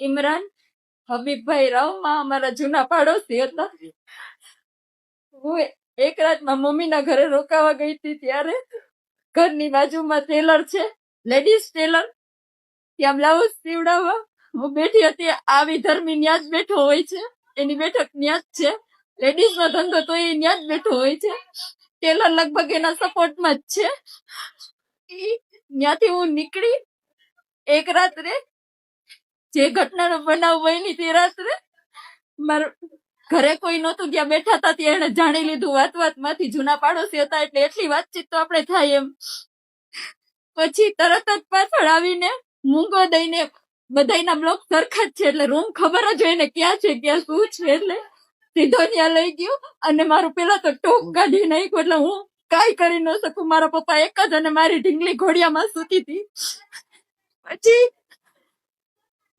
ઇમરાન હબીબભાઈ રાવમાં અમારા જૂના પાડોશી હતા. હું એક રાતમાં મમ્મીના ઘરે રોકાવા ગઈ હતી ત્યારે ઘરની બાજુમાં ટેલર છે, લેડીઝ ટેલર, ત્યાં બ્લાઉઝ સીવડાવવા હું બેઠી હતી. આવી ધર્મી ન્યા જ બેઠો હોય છે, એની બેઠક ન્યા જ છે. લેડીઝ નો ધંધો તો એ ન્યા જ બેઠો હોય છે. ટેલર લગભગ એના સપોર્ટમાં જ છે. ત્યાંથી હું નીકળી એક રાત્રે જે ઘટનાનો બનાવ બની તે રાત્રે મારા ઘરે કોઈ નહોતું, ત્યાં બેઠા હતા ત્યાં એને જાણી લીધું વાત માંથી. જૂના પાડોશી હતા એટલે એટલી વાતચીત તો આપણે થાય એમ. પછી તરત જ પાછળ આવીને મૂંગો દઈને, બધાના બ્લોક સરખા જ છે એટલે રૂમ ખબર જ હોય ને ક્યાં છે ક્યાં શું છે, એટલે સીધો ત્યાં લઈ ગયો અને મારું પેલા તો ટોક કાઢી નાખ્યું. એટલે હું કાંઈ કરી ન શકું. મારા પપ્પા એક જ અને મારી ઢીંગલી ઘોડિયામાં સૂતી હતી. પછી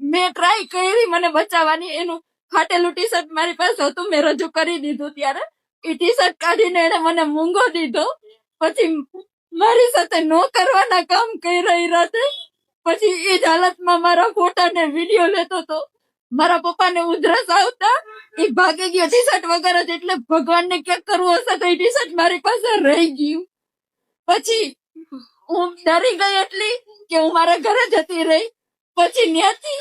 મેં ટ્રાય કરી મને બચાવવાની. એનું ફાટેલું ટી શર્ટ મારી પાસે હતું, મેં રજૂ કરી દીધું. ત્યારે એ ટી શર્ટ કાઢીને એને મને મૂંગો દીધો. પછી મારી સાથે નો કરવાના કામ કરી રહી રાતે. પછી એ જ હાલતમાં મારા ફોટા ને વિડીયો લેતો હતો. મારા પપ્પાને ઉધરસ આવતા એ ભાગી ગયો ટી શર્ટ વગર જ. એટલે ભગવાનને ક્યાંક કરવું હશે તો એ ટી શર્ટ મારી પાસે રહી ગયું. પછી હું ડરી ગઈ એટલી કે હું મારા ઘરે જતી રહી. પછી ત્યાંથી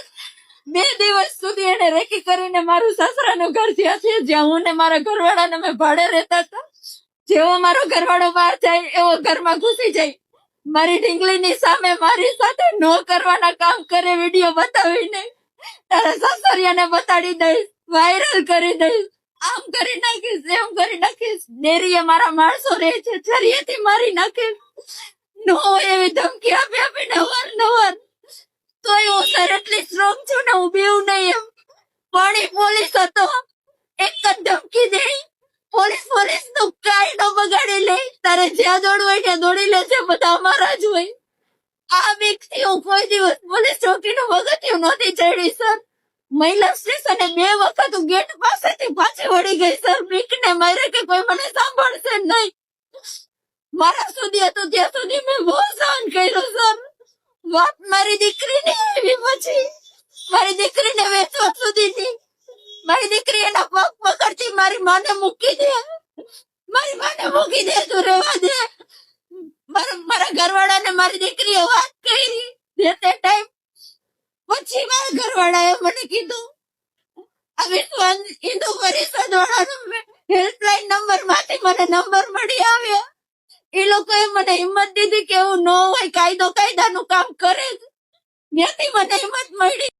2 દિવસ સુધી એને રેકી કરીને મારું સાસરાનું ઘર જ્યાં છે, જ્યાં હું ને મારા ઘરવાળાને મેં ભાડે રહેતા હતા. જેવો મારો ઘરવાળો બહાર જાય એવો ઘરમાં ઘૂસી જાય. મારી ઢીંગલીની સામે મારી સાથે નો કરવાના કામ કરે, વિડીયો બતાવીને તારા સાસરિયાને બતાડી દઈશ, વાયરલ કરી દઈશ, આમ કરી નાખીશ, એમ કરી નાખીશ. ડેરીએ મારા માણસો રહે છે, છરીએથી મારી નાખીશ. નો એવી ધમકી આપીને અવારનવાર. તોય હું સર એટલી સ્ટ્રોંગ છું ને, હું બીવું નહીં એમ. પણ એ પોલીસ હતો, એક જ ધમકી દે, પોલીસ નું કાંઈ ન બગાડી લે. તારે જ્યાં દોડવું હોય ત્યાં દોડી લેશે, બધા અમારા જ હોય. આ બીકથી હું કોઈ દિવસ પોલીસ ચોકીનું પગથિયું નહોતી ચડી સર. મહિલા સ્ટેશને 2 વખત હું ગેટ પાસેથી પાછી વળી ગઈ સર, બીકને મારે કે કોઈ મને સાંભળશે નહીં. મારા સુધી હતું ત્યાં સુધી મેં બહુ સહન કર્યું સર. વાત મારી દીકરીને આવી, પછી મારી દીકરીને વેચવા સુધીની. મારી દીકરી એના પગ પકડતી મારી માને મૂકી દે, મારી માને મૂકી દે, તું રહેવા દે. મારા ઘરવાળાને મારી દીકરીએ વાત કરી જે તે ટાઈમ. પછી મારા ઘરવાળાએ મને કીધું આ વિશ્વ હિન્દુ પરિષદ વાળાનો હેલ્પલાઇન નંબર માંથી મને નંબર મળી આવ્યા. એ લોકોએ મને હિંમત દીધી કે એવું ન હોય, કાયદાનું કામ કરે. ત્યાંથી મને હિંમત મળી.